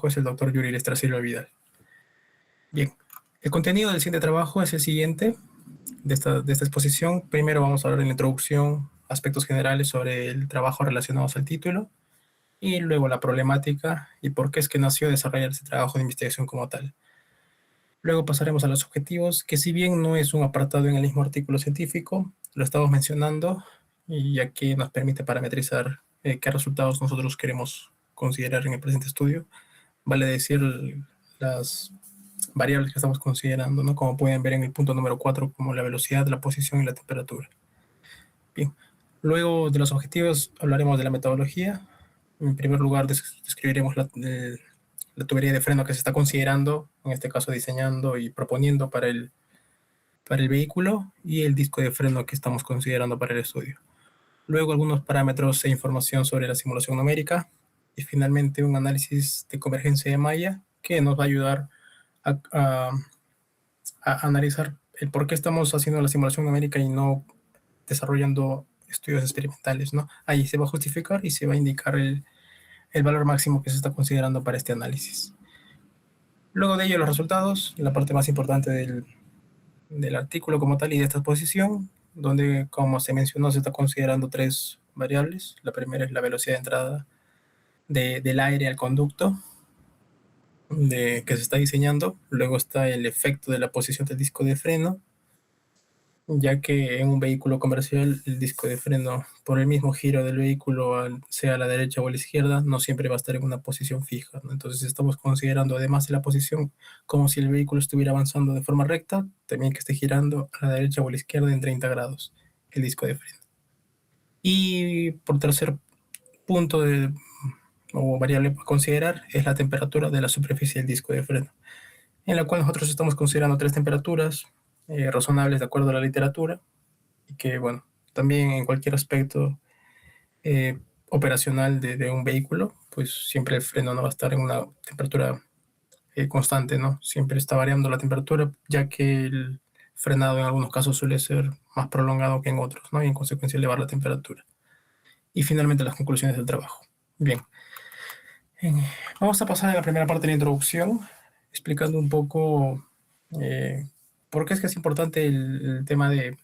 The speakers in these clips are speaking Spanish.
trabajo es el doctor Yuri Lestrasilva Vidal. Bien, el contenido del siguiente trabajo es el siguiente de esta exposición. Primero vamos a hablar en la introducción, aspectos generales sobre el trabajo relacionados al título, y luego la problemática y por qué es que nació desarrollar este trabajo de investigación como tal. Luego pasaremos a los objetivos, que si bien no es un apartado en el mismo artículo científico, lo estamos mencionando, y ya que nos permite parametrizar qué resultados nosotros queremos considerar en el presente estudio. Vale decir las variables que estamos considerando, ¿no? Como pueden ver en el punto número 4, como la velocidad, la posición y la temperatura. Bien, luego de los objetivos hablaremos de la metodología. En primer lugar, describiremos la tubería de freno que se está considerando, en este caso diseñando y proponiendo para el vehículo, y el disco de freno que estamos considerando para el estudio. Luego algunos parámetros e información sobre la simulación numérica, y finalmente un análisis de convergencia de malla que nos va a ayudar a analizar el por qué estamos haciendo la simulación numérica y no desarrollando estudios experimentales, ¿no? Ahí se va a justificar y se va a indicar el valor máximo que se está considerando para este análisis. Luego de ello, los resultados, la parte más importante del artículo como tal y de esta exposición, donde, como se mencionó, se está considerando tres variables. La primera es la velocidad de entrada del aire al conducto que se está diseñando. Luego está el efecto de la posición del disco de freno, ya que en un vehículo comercial el disco de freno, por el mismo giro del vehículo, sea a la derecha o a la izquierda, no siempre va a estar en una posición fija, ¿no? Entonces estamos considerando, además de la posición, como si el vehículo estuviera avanzando de forma recta, también que esté girando a la derecha o a la izquierda en 30 grados el disco de freno. Y por tercer punto o variable a considerar es la temperatura de la superficie del disco de freno, en la cual nosotros estamos considerando tres temperaturas razonables de acuerdo a la literatura, y que, bueno, también en cualquier aspecto operacional de un vehículo, pues siempre el freno no va a estar en una temperatura constante, ¿no? Siempre está variando la temperatura, ya que el frenado en algunos casos suele ser más prolongado que en otros, ¿no? Y en consecuencia elevar la temperatura. Y finalmente las conclusiones del trabajo. Bien, eh, vamos a pasar a la primera parte de la introducción, explicando un poco por qué es que es importante el tema de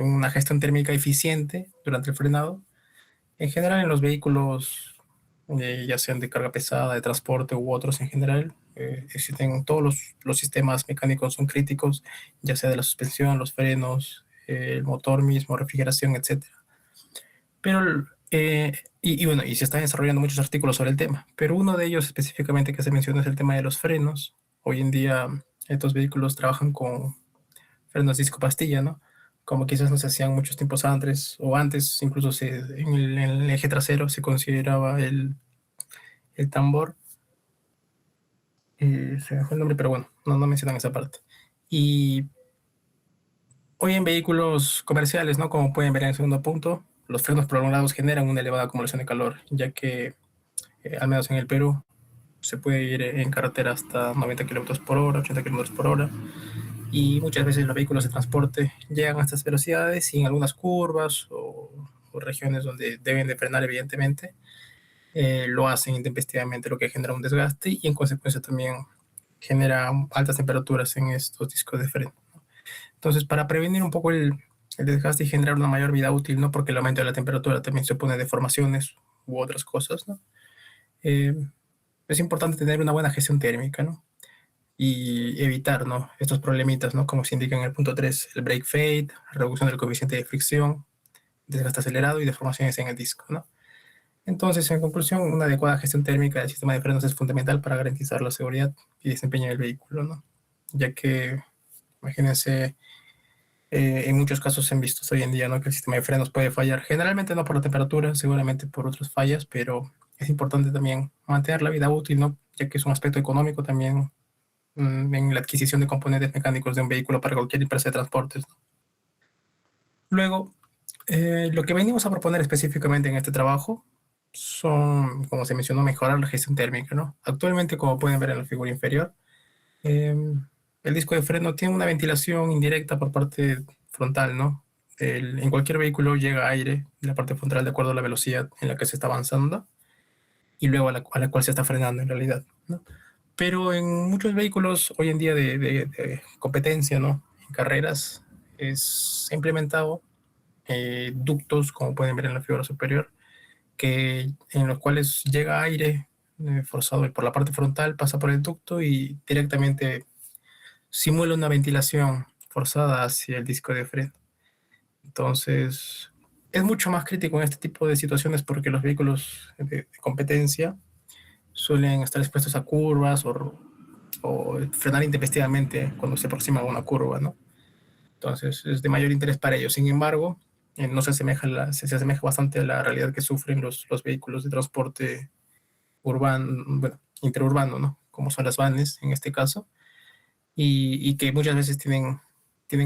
una gestión térmica eficiente durante el frenado. En general, en los vehículos, ya sean de carga pesada, de transporte u otros en general, existen todos los sistemas mecánicos son críticos, ya sea de la suspensión, los frenos, el motor mismo, refrigeración, etcétera. Pero, bueno, y se están desarrollando muchos artículos sobre el tema, pero uno de ellos específicamente que se menciona es el tema de los frenos. Hoy en día estos vehículos trabajan con frenos disco pastilla, ¿no? Como quizás no se hacían muchos tiempos antes, o antes incluso en el eje trasero se consideraba el tambor. Se me fue el nombre, pero bueno, no mencionan esa parte. Y hoy en vehículos comerciales, ¿no? Como pueden ver en el segundo punto, los frenos prolongados generan una elevada acumulación de calor, ya que, al menos en el Perú, se puede ir en carretera hasta 90 kilómetros por hora, 80 kilómetros por hora, y muchas veces los vehículos de transporte llegan a estas velocidades y en algunas curvas o regiones donde deben de frenar, evidentemente, lo hacen intempestivamente, lo que genera un desgaste y en consecuencia también genera altas temperaturas en estos discos de freno. Entonces, para prevenir un poco el desgaste y generar una mayor vida útil, ¿no? Porque el aumento de la temperatura también supone deformaciones u otras cosas, ¿no? Eh, es importante tener una buena gestión térmica, ¿no? Y evitar, ¿no? Estos problemitas, ¿no? Como se indica en el punto 3, el break fade, reducción del coeficiente de fricción, desgaste acelerado y deformaciones en el disco, ¿no? Entonces, en conclusión, una adecuada gestión térmica del sistema de frenos es fundamental para garantizar la seguridad y desempeño del vehículo, ¿no? Ya que, imagínense, en muchos casos se han visto hoy en día, ¿no? Que el sistema de frenos puede fallar, generalmente no por la temperatura, seguramente por otras fallas, pero es importante también mantener la vida útil, ¿no? Ya que es un aspecto económico también en la adquisición de componentes mecánicos de un vehículo para cualquier empresa de transportes, ¿no? Luego, lo que venimos a proponer específicamente en este trabajo son, como se mencionó, mejorar la gestión térmica, ¿no? Actualmente, como pueden ver en la figura inferior, eh, el disco de freno tiene una ventilación indirecta por parte frontal, ¿no? En cualquier vehículo llega aire en la parte frontal de acuerdo a la velocidad en la que se está avanzando, y luego a la cual se está frenando en realidad, ¿no? Pero en muchos vehículos hoy en día de competencia, ¿no? En carreras, se ha implementado ductos, como pueden ver en la figura superior, en los cuales llega aire forzado por la parte frontal, pasa por el ducto y directamente simula una ventilación forzada hacia el disco de freno. Entonces, es mucho más crítico en este tipo de situaciones porque los vehículos de competencia suelen estar expuestos a curvas o frenar intempestivamente cuando se aproxima a una curva, ¿no? Entonces, es de mayor interés para ellos. Sin embargo, no se asemeja bastante a la realidad que sufren los vehículos de transporte urbano, bueno, interurbano, ¿no? Como son las vanes en este caso, y que muchas veces tienen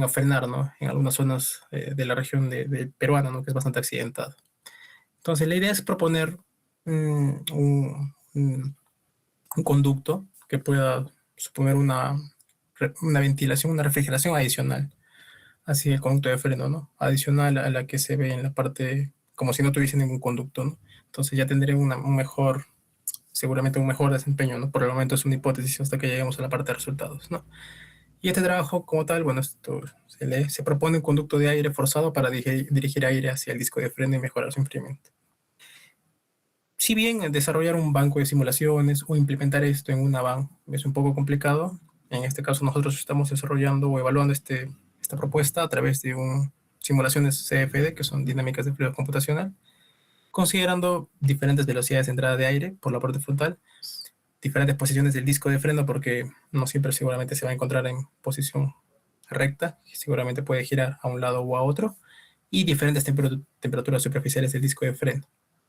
a frenar, ¿no? En algunas zonas de la región de peruana, ¿no? Que es bastante accidentada. Entonces, la idea es proponer un conducto que pueda suponer una ventilación, una refrigeración adicional hacia el conducto de freno, ¿no? Adicional a la que se ve en la parte, como si no tuviese ningún conducto, ¿no? Entonces ya tendré seguramente un mejor desempeño, ¿no? Por el momento es una hipótesis hasta que lleguemos a la parte de resultados, ¿no? Y este trabajo como tal, bueno, se propone un conducto de aire forzado para dirigir aire hacia el disco de freno y mejorar su enfriamiento. Si bien desarrollar un banco de simulaciones o implementar esto en una van es un poco complicado, en este caso nosotros estamos desarrollando o evaluando esta propuesta a través de simulaciones CFD, que son dinámicas de fluido computacional, considerando diferentes velocidades de entrada de aire por la parte frontal, diferentes posiciones del disco de freno, porque no siempre seguramente se va a encontrar en posición recta, seguramente puede girar a un lado o a otro, y diferentes temperaturas superficiales del disco de freno,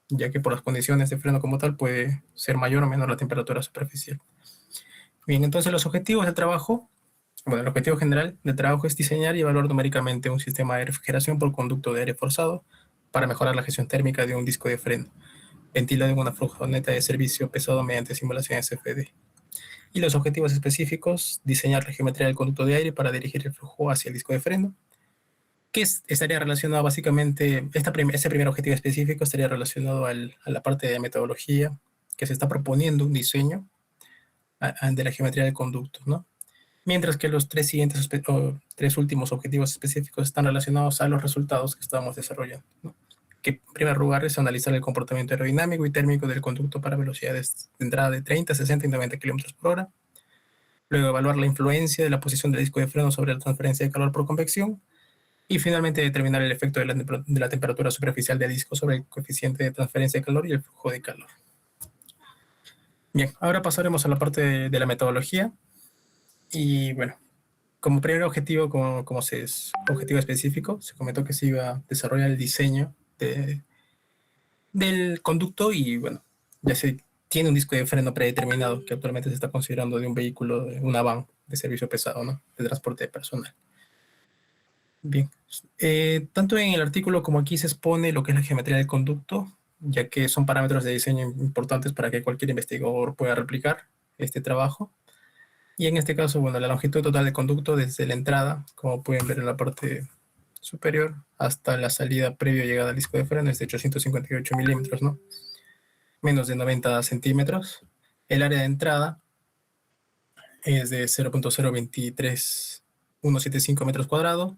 ya que por las condiciones de freno como tal puede ser mayor o menor la temperatura superficial. Bien, entonces los objetivos del trabajo, bueno, el objetivo general del trabajo es diseñar y evaluar numéricamente un sistema de refrigeración por conducto de aire forzado para mejorar la gestión térmica de un disco de freno, ventilado en una furgoneta de servicio pesado mediante simulaciones FD. Y los objetivos específicos, diseñar la geometría del conducto de aire para dirigir el flujo hacia el disco de freno, que estaría relacionado básicamente, este primer objetivo específico estaría relacionado a la parte de metodología, que se está proponiendo un diseño de la geometría del conducto, ¿no? Mientras que los tres últimos objetivos específicos están relacionados a los resultados que estamos desarrollando, ¿no? Que en primer lugar es analizar el comportamiento aerodinámico y térmico del conducto para velocidades de entrada de 30, 60 y 90 km por hora. Luego evaluar la influencia de la posición del disco de freno sobre la transferencia de calor por convección. Y finalmente determinar el efecto de la temperatura superficial del disco sobre el coeficiente de transferencia de calor y el flujo de calor. Bien, ahora pasaremos a la parte de la metodología. Y bueno, como primer objetivo, objetivo específico, se comentó que se iba a desarrollar el diseño del conducto y bueno, ya se tiene un disco de freno predeterminado que actualmente se está considerando de un vehículo, de una van de servicio pesado, ¿no? De transporte de personal. Bien, tanto en el artículo como aquí se expone lo que es la geometría del conducto, ya que son parámetros de diseño importantes para que cualquier investigador pueda replicar este trabajo. Y en este caso, bueno, la longitud total del conducto desde la entrada, como pueden ver en la parte superior, hasta la salida previo llegada al disco de freno es de 858 milímetros, ¿no? Menos de 90 centímetros. El área de entrada es de 0.023175 metros cuadrados.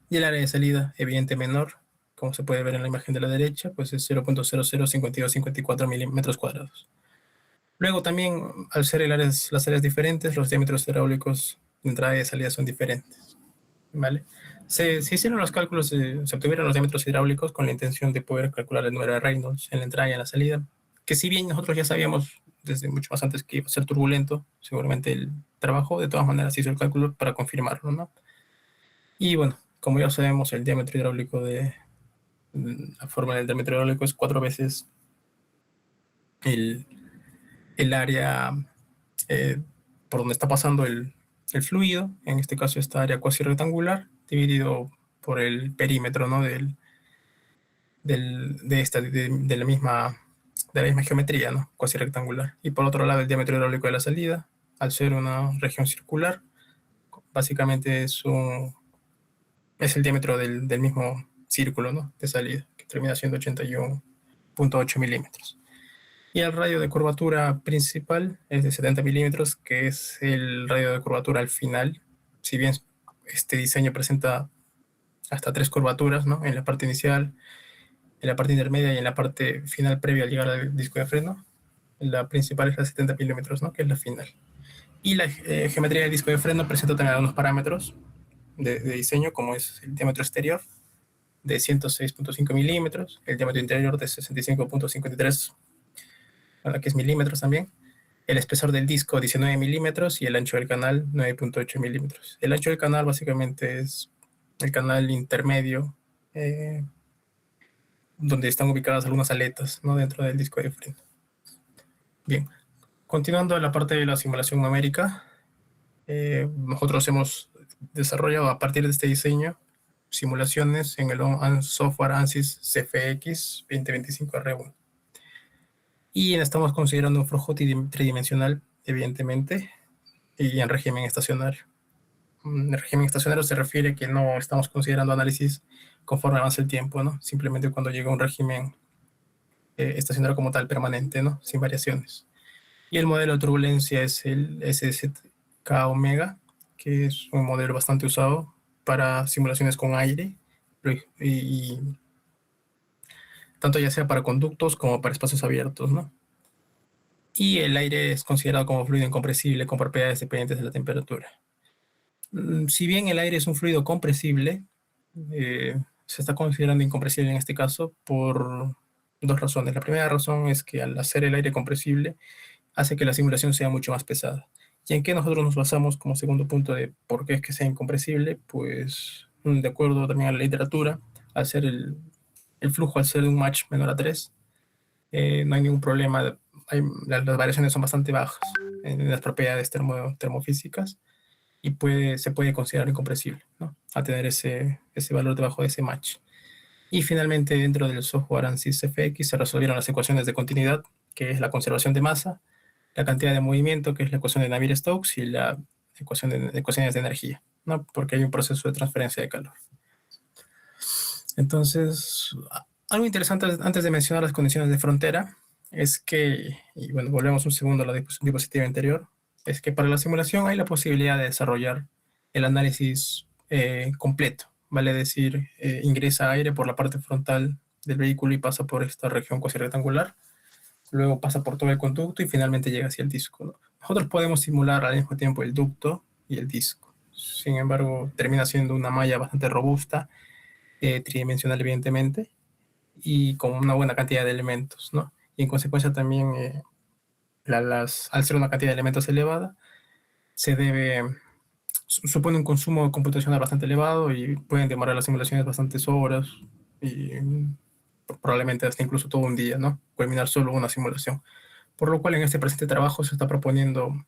Y el área de salida, evidente menor, como se puede ver en la imagen de la derecha, pues es 0.005254 milímetros cuadrados. Luego también, al ser las áreas diferentes, los diámetros hidráulicos de entrada y de salida son diferentes, ¿vale? Se hicieron los cálculos, se obtuvieron los diámetros hidráulicos con la intención de poder calcular el número de Reynolds en la entrada y en la salida, que si bien nosotros ya sabíamos desde mucho más antes que iba a ser turbulento, seguramente el trabajo, de todas maneras, hizo el cálculo para confirmarlo, ¿no? Y bueno, como ya sabemos, el diámetro hidráulico la forma del diámetro hidráulico es 4 veces el, el área por donde está pasando el fluido, en este caso esta área cuasi rectangular, dividido por el perímetro, ¿no? De la misma geometría, ¿no? Cuasi rectangular. Y por otro lado, el diámetro hidráulico de la salida, al ser una región circular, básicamente es el diámetro del mismo círculo, ¿no? De salida, que termina siendo 81.8 milímetros. Y el radio de curvatura principal es de 70 milímetros, que es el radio de curvatura al final. Si bien este diseño presenta hasta 3 curvaturas, ¿no? En la parte inicial, en la parte intermedia y en la parte final previa al llegar al disco de freno. La principal es la 70 milímetros, ¿no? Que es la final. Y la geometría del disco de freno presenta también algunos parámetros de diseño, como es el diámetro exterior de 106.5 milímetros, el diámetro interior de 65.53, que es milímetros también, el espesor del disco 19 milímetros y el ancho del canal 9.8 milímetros. El ancho del canal básicamente es el canal intermedio, donde están ubicadas algunas aletas, ¿no? Dentro del disco de freno. Bien, continuando la parte de la simulación numérica, nosotros hemos desarrollado a partir de este diseño simulaciones en el software ANSYS CFX 2025R1. Y estamos considerando un flujo tridimensional, evidentemente, y en régimen estacionario. En régimen estacionario se refiere que no estamos considerando análisis conforme avanza el tiempo, ¿no? Simplemente cuando llega un régimen estacionario como tal, permanente, ¿no? Sin variaciones. Y el modelo de turbulencia es el SZK Omega, que es un modelo bastante usado para simulaciones con aire, y tanto ya sea para conductos como para espacios abiertos, ¿no? Y el aire es considerado como fluido incompresible con propiedades dependientes de la temperatura. Si bien el aire es un fluido compresible, se está considerando incompresible en este caso por dos razones. La primera razón es que al hacer el aire compresible hace que la simulación sea mucho más pesada. ¿Y en qué nosotros nos basamos como segundo punto de por qué es que sea incompresible? Pues de acuerdo también a la literatura, al ser el flujo al ser de un Mach menor a 3, no hay ningún problema. Las variaciones son bastante bajas en las propiedades termofísicas y se puede considerar incompresible, ¿no? A tener ese valor debajo de ese Mach. Y finalmente, dentro del software ANSYS FX se resolvieron las ecuaciones de continuidad, que es la conservación de masa, la cantidad de movimiento, que es la ecuación de Navier-Stokes, y la ecuación de ecuaciones de energía, ¿no? Porque hay un proceso de transferencia de calor. Entonces, algo interesante antes de mencionar las condiciones de frontera es que, y bueno, volvemos un segundo a la diapositiva anterior, es que para la simulación hay la posibilidad de desarrollar el análisis completo, vale decir, ingresa aire por la parte frontal del vehículo y pasa por esta región cuasi rectangular, luego pasa por todo el conducto y finalmente llega hacia el disco, ¿no? Nosotros podemos simular al mismo tiempo el ducto y el disco. Sin embargo, termina siendo una malla bastante robusta, tridimensional evidentemente, y con una buena cantidad de elementos, ¿no? Y en consecuencia también, al ser una cantidad de elementos elevada, supone un consumo computacional bastante elevado y pueden demorar las simulaciones bastantes horas y probablemente hasta incluso todo un día, ¿no? Culminar solo una simulación. Por lo cual en este presente trabajo se está proponiendo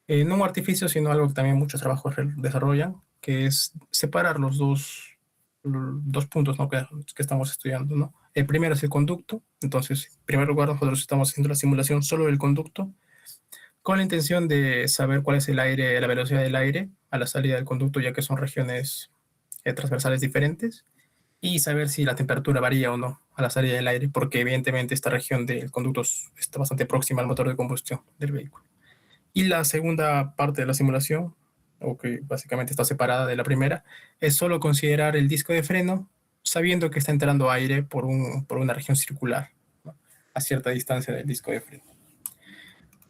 no un artificio, sino algo que también muchos trabajos desarrollan, que es separar los dos puntos, ¿no? que estamos estudiando, ¿no? El primero es el conducto. Entonces, en primer lugar, nosotros estamos haciendo la simulación solo del conducto, con la intención de saber cuál es el aire, la velocidad del aire a la salida del conducto, ya que son regiones transversales diferentes, y saber si la temperatura varía o no a la salida del aire, porque evidentemente esta región del conducto está bastante próxima al motor de combustión del vehículo. Y la segunda parte de la simulación, o que básicamente está separada de la primera, es solo considerar el disco de freno, sabiendo que está entrando aire por una región circular, ¿no? A cierta distancia del disco de freno.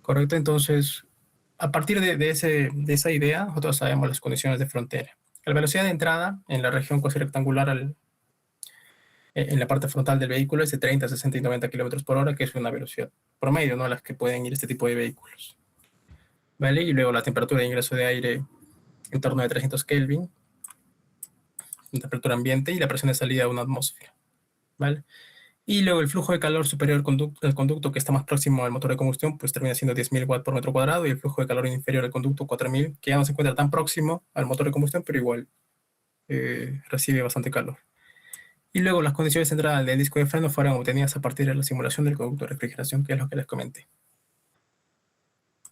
Correcto, entonces, a partir de esa idea, nosotros sabemos las condiciones de frontera. La velocidad de entrada en la región cuasi rectangular en la parte frontal del vehículo es de 30, 60 y 90 kilómetros por hora, que es una velocidad promedio, ¿no? A las que pueden ir este tipo de vehículos. ¿Vale? Y luego la temperatura de ingreso de aire en torno de 300 Kelvin, temperatura ambiente, y la presión de salida a una atmósfera, ¿vale? Y luego el flujo de calor superior al conducto que está más próximo al motor de combustión, pues termina siendo 10.000 watts por metro cuadrado, y el flujo de calor inferior al conducto, 4.000, que ya no se encuentra tan próximo al motor de combustión, pero igual recibe bastante calor. Y luego las condiciones centrales del disco de freno fueron obtenidas a partir de la simulación del conducto de refrigeración, que es lo que les comenté.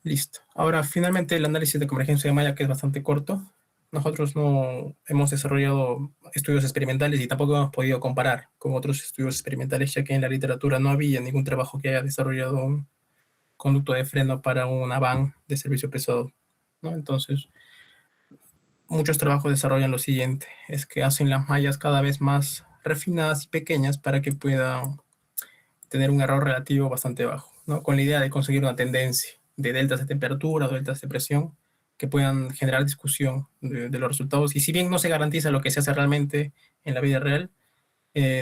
Listo. Ahora, finalmente, el análisis de convergencia de malla, que es bastante corto. nosotros no hemos desarrollado estudios experimentales y tampoco hemos podido comparar con otros estudios experimentales, ya que en la literatura no había ningún trabajo que haya desarrollado un conducto de freno para una van de servicio pesado, ¿no? Entonces, muchos trabajos desarrollan lo siguiente, es que hacen las mallas cada vez más refinadas y pequeñas para que puedan tener un error relativo bastante bajo, ¿no? Con la idea de conseguir una tendencia de deltas de temperatura o deltas de presión que puedan generar discusión de los resultados. Y si bien no se garantiza lo que se hace realmente en la vida real,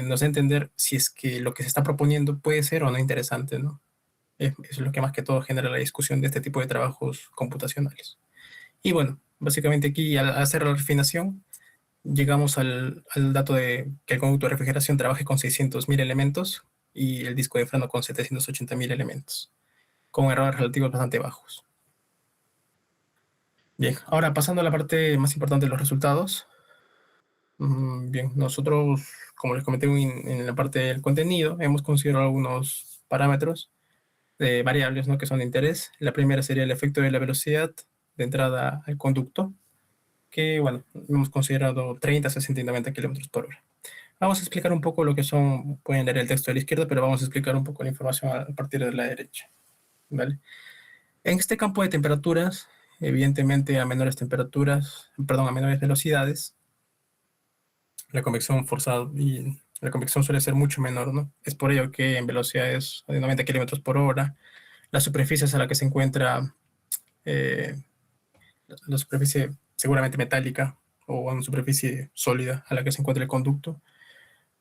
nos da a entender si es que lo que se está proponiendo puede ser o no interesante, ¿no? Es lo que más que todo genera la discusión de este tipo de trabajos computacionales. Y bueno, básicamente aquí al hacer la refinación, llegamos al dato de que el conducto de refrigeración trabaje con 600.000 elementos y el disco de freno con 780.000 elementos, con errores relativos bastante bajos. Bien, ahora pasando a la parte más importante de los resultados. Bien, nosotros, como les comenté en la parte del contenido, hemos considerado algunos parámetros de variables, ¿no?, que son de interés. La primera sería el efecto de la velocidad de entrada al conducto, que, bueno, hemos considerado 30, 60 y 90 kilómetros por hora. Vamos a explicar un poco lo que son, pueden leer el texto de la izquierda, pero vamos a explicar un poco la información a partir de la derecha, ¿vale? En este campo de temperaturas, evidentemente a menores temperaturas, perdón, a menores velocidades, la convección forzada y la convección suele ser mucho menor, ¿no? Es por ello que en velocidades de 90 kilómetros por hora, las superficies a la que se encuentra eh, la superficie seguramente metálica o una superficie sólida a la que se encuentra el conducto,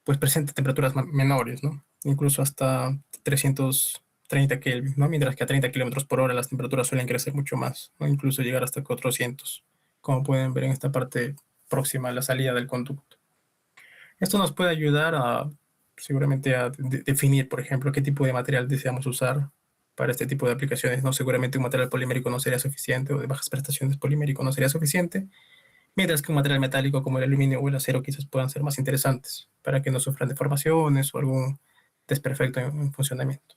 pues presenta temperaturas menores, ¿no? Incluso hasta 330 Kelvin, ¿no? Mientras que a 30 kilómetros por hora las temperaturas suelen crecer mucho más, ¿no? Incluso llegar hasta 400, como pueden ver en esta parte próxima a la salida del conducto. Esto nos puede ayudar seguramente a definir, por ejemplo, qué tipo de material deseamos usar para este tipo de aplicaciones, ¿no? Seguramente un material polimérico no sería suficiente, o de bajas prestaciones polimérico no sería suficiente, mientras que un material metálico como el aluminio o el acero quizás puedan ser más interesantes para que no sufran deformaciones o algún desperfecto en funcionamiento.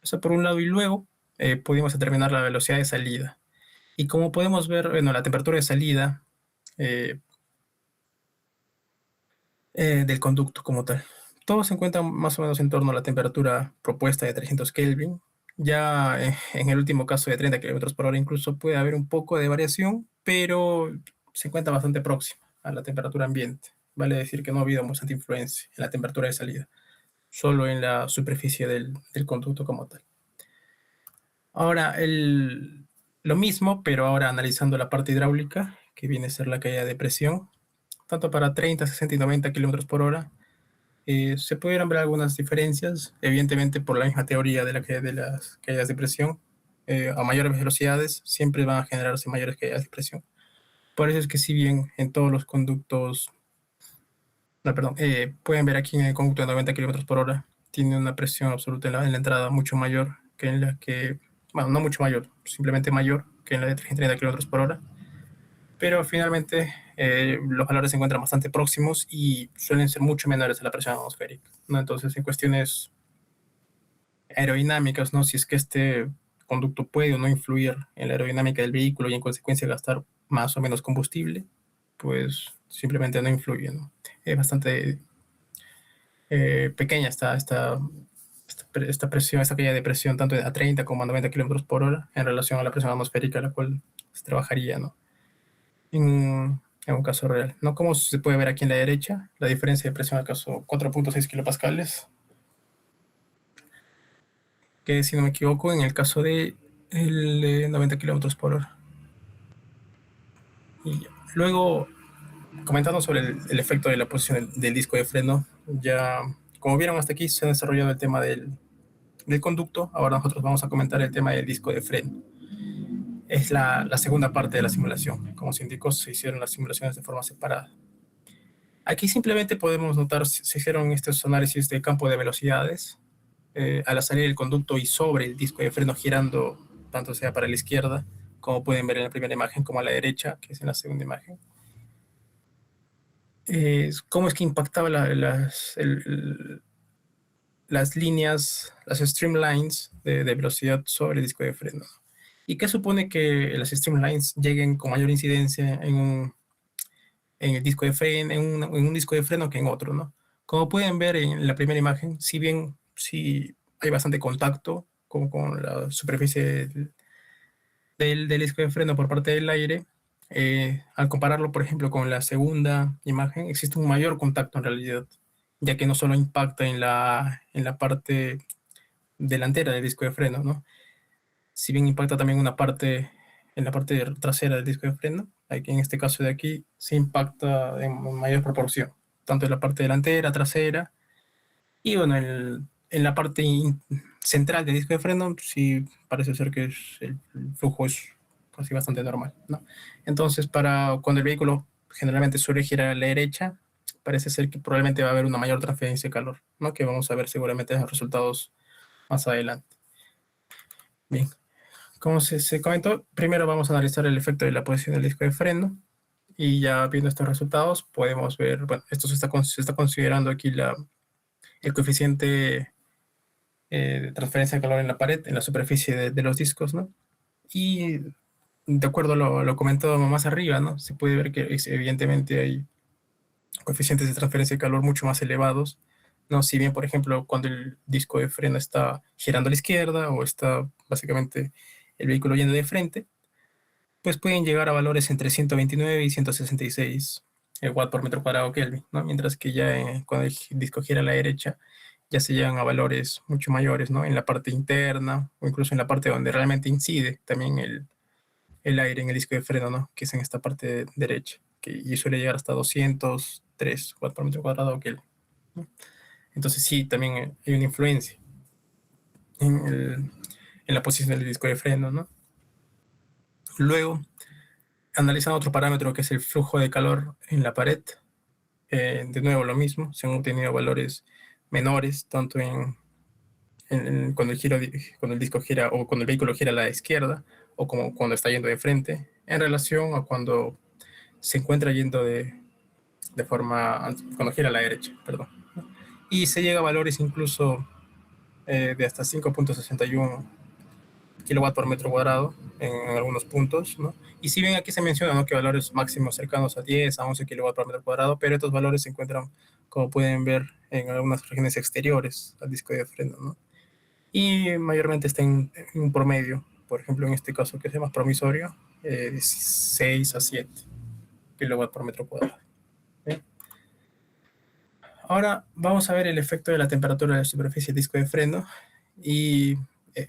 Eso por un lado, y luego pudimos determinar la velocidad de salida. Y como podemos ver, bueno, la temperatura de salida eh, del conducto como tal. Todo se encuentra más o menos en torno a la temperatura propuesta de 300 Kelvin. Ya en el último caso de 30 kilómetros por hora incluso puede haber un poco de variación, pero se encuentra bastante próxima a la temperatura ambiente. Vale decir que no ha habido bastante influencia en la temperatura de salida, solo en la superficie del conducto como tal. Ahora, lo mismo, pero ahora analizando la parte hidráulica, que viene a ser la caída de presión, tanto para 30, 60 y 90 kilómetros por hora. Se pudieran ver algunas diferencias, evidentemente por la misma teoría de las caídas de presión. A mayores velocidades siempre van a generarse mayores caídas de presión. Por eso es que si bien en todos los conductos, no, perdón, pueden ver aquí en el conducto de 90 kilómetros por hora, tiene una presión absoluta en la entrada mucho mayor que en la que, bueno, no mucho mayor, simplemente mayor que en la de 30 kilómetros por hora. Pero finalmente los valores se encuentran bastante próximos y suelen ser mucho menores a la presión atmosférica, ¿no? Entonces, en cuestiones aerodinámicas, ¿no? Si es que este conducto puede o no influir en la aerodinámica del vehículo y en consecuencia gastar más o menos combustible, pues simplemente no influye, ¿no? Es bastante pequeña esta presión, esta caída de presión, tanto a 30 como a 90 kilómetros por hora, en relación a la presión atmosférica a la cual se trabajaría, ¿no? En un caso real, ¿no? Como se puede ver aquí en la derecha, la diferencia de presión al caso 4.6 kilopascales, que si no me equivoco, en el caso de el 90 kilómetros por hora. Y luego, comentando sobre el efecto de la posición del disco de freno, ya, como vieron hasta aquí, se ha desarrollado el tema del conducto. Ahora nosotros vamos a comentar el tema del disco de freno. Es la segunda parte de la simulación. Como se indicó, se hicieron las simulaciones de forma separada. Aquí simplemente podemos notar, se hicieron estos análisis de campo de velocidades a la salida del conducto y sobre el disco de freno girando, tanto sea para la izquierda, como pueden ver en la primera imagen, como a la derecha, que es en la segunda imagen. Cómo es que impactaba las líneas, las streamlines de velocidad sobre el disco de freno. ¿Y qué supone que las streamlines lleguen con mayor incidencia en el disco de freno, en un disco de freno que en otro, ¿no? Como pueden ver en la primera imagen, si bien sí hay bastante contacto con la superficie del disco de freno por parte del aire, al compararlo, por ejemplo, con la segunda imagen, existe un mayor contacto en realidad, ya que no solo impacta en la parte delantera del disco de freno, ¿no? Si bien impacta también en la parte trasera del disco de freno, aquí en este caso de aquí se impacta en mayor proporción, tanto en la parte delantera, trasera, y bueno, en la parte central del disco de freno, sí parece ser que el flujo es así bastante normal, ¿no? Entonces, cuando el vehículo generalmente suele girar a la derecha, parece ser que probablemente va a haber una mayor transferencia de calor, ¿no? Que vamos a ver seguramente en los resultados más adelante. Bien, como se comentó, primero vamos a analizar el efecto de la posición del disco de freno y ya viendo estos resultados podemos ver, bueno, esto se está considerando aquí el coeficiente de transferencia de calor en la pared, en la superficie de los discos, ¿no? Y de acuerdo a lo comentado más arriba, ¿no? Se puede ver que evidentemente hay coeficientes de transferencia de calor mucho más elevados, ¿no? Si bien, por ejemplo, cuando el disco de freno está girando a la izquierda o está básicamente el vehículo yendo de frente, pues pueden llegar a valores entre 129 y 166 watt por metro cuadrado Kelvin, ¿no? Mientras que ya cuando el disco gira a la derecha, ya se llegan a valores mucho mayores, ¿no? En la parte interna o incluso en la parte donde realmente incide también el aire en el disco de freno, ¿no? Que es en esta parte derecha, y suele llegar hasta 203 watt por metro cuadrado Kelvin, ¿no? Entonces sí, también hay una influencia en, el, en la posición del disco de freno, ¿no? Luego, analizando otro parámetro que es el flujo de calor en la pared, de nuevo lo mismo, se han obtenido valores menores, tanto cuando el disco gira o cuando el vehículo gira a la izquierda o como cuando está yendo de frente, en relación a cuando se encuentra yendo cuando gira a la derecha, perdón. Y se llega a valores incluso de hasta 5.61 kilowatt por metro cuadrado en algunos puntos, ¿no? Y si bien aquí se menciona, ¿no?, que valores máximos cercanos a 10 a 11 kilowatt por metro cuadrado, pero estos valores se encuentran, como pueden ver, en algunas regiones exteriores al disco de freno, ¿no? Y mayormente está en un promedio, por ejemplo, en este caso que es más promisorio, de 6 a 7 kilowatt por metro cuadrado. ¿Sí? Ahora vamos a ver el efecto de la temperatura de la superficie del disco de freno y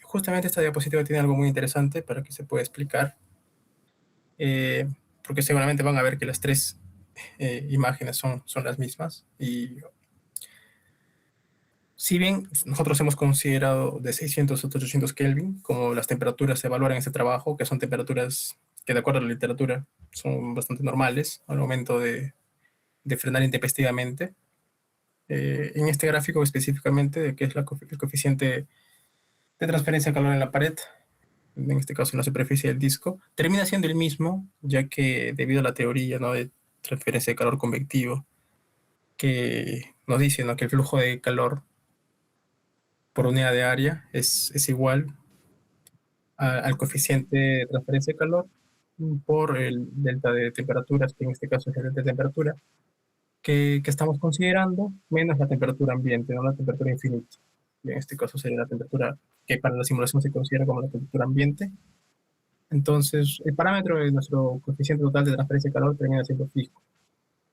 justamente esta diapositiva tiene algo muy interesante para que se pueda explicar, eh, porque seguramente van a ver que las tres imágenes son las mismas. Y si bien nosotros hemos considerado de 600 a 800 Kelvin como las temperaturas se evaluan en este trabajo, que son temperaturas que de acuerdo a la literatura son bastante normales al momento de frenar intempestivamente, en este gráfico específicamente, que es el coeficiente de transferencia de calor en la pared, en este caso en la superficie del disco, termina siendo el mismo, ya que debido a la teoría, ¿no?, de transferencia de calor convectivo, que nos dice, ¿no?, que el flujo de calor por unidad de área es igual al coeficiente de transferencia de calor por el delta de temperaturas, que en este caso es el delta de temperatura, que estamos considerando, menos la temperatura ambiente, no la temperatura infinita. Y en este caso sería la temperatura que para la simulación se considera como la temperatura ambiente. Entonces, el parámetro de nuestro coeficiente total de transferencia de calor termina siendo fijo,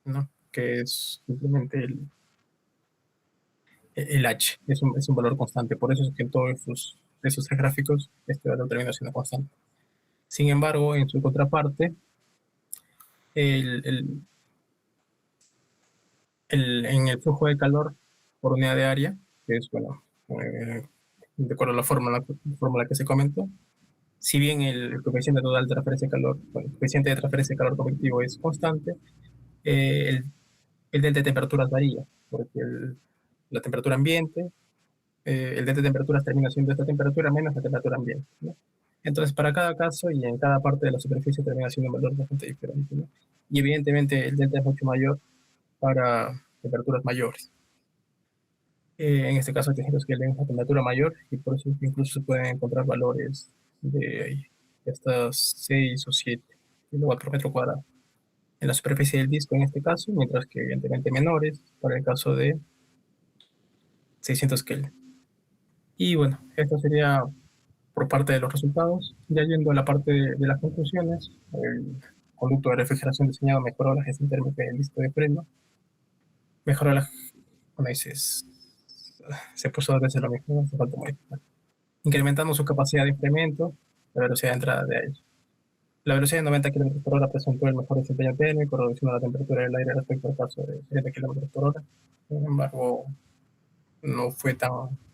¿no? Que es simplemente el H, es un valor constante. Por eso es que en todos esos tres gráficos este valor termina siendo constante. Sin embargo, en su contraparte, el, el, en el flujo de calor por unidad de área, que es, bueno, de acuerdo a la fórmula que se comentó, si bien el coeficiente total de transferencia de calor, bueno, el coeficiente de transferencia de calor convectivo es constante, el delta de temperaturas varía, porque la temperatura ambiente, el delta de temperaturas termina siendo esta temperatura menos la temperatura ambiente, ¿no? Entonces, para cada caso y en cada parte de la superficie termina siendo un valor bastante diferente, ¿no? Y evidentemente el delta es mucho mayor para temperaturas mayores. En este caso, tenemos que una temperatura mayor y por eso incluso se pueden encontrar valores de hasta 6 o 7 kilowatts por metro cuadrado. en la superficie del disco en este caso, mientras que evidentemente menores para el caso de 600 Kelvin. Y bueno, esto sería por parte de los resultados. Ya yendo a la parte de las conclusiones, el conducto de refrigeración diseñado mejoró la gestión térmica del disco de freno, mejoró la, bueno, dices, se puso dos veces lo mismo, no hace falta modificar. Incrementando su capacidad de incremento, la velocidad de entrada de aire. La velocidad de 90 km por hora presentó el mejor desempeño térmico, reduciendo la temperatura del aire respecto al caso de 70 km por hora. Sin embargo, no fue tan,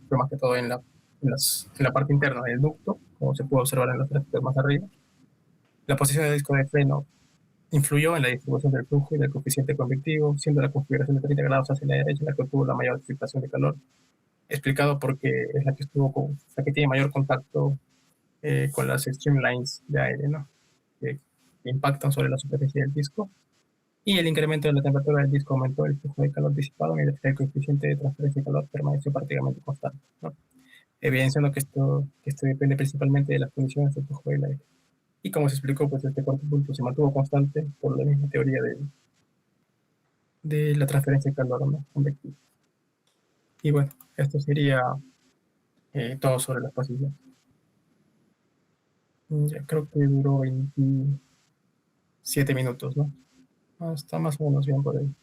fue más que todo en la parte interna del ducto, como se pudo observar en los gráficos más arriba. La posición del disco de freno influyó en la distribución del flujo y del coeficiente convectivo, siendo la configuración de 30 grados hacia la derecha la que obtuvo la mayor disipación de calor, explicado porque es la que la que tiene mayor contacto con las streamlines de aire, ¿no? Que, que impactan sobre la superficie del disco. Y el incremento de la temperatura del disco aumentó el flujo de calor disipado, mientras que el coeficiente de transferencia de calor permaneció prácticamente constante, ¿no? Evidenciando que esto depende principalmente de las condiciones del flujo del aire. Y como se explicó, pues este cuarto punto se mantuvo constante por la misma teoría de la transferencia de calor, ¿no? Convectiva. Y bueno, esto sería todo sobre la exposición. Ya creo que duró 27 minutos, ¿no? Está más o menos bien por ahí.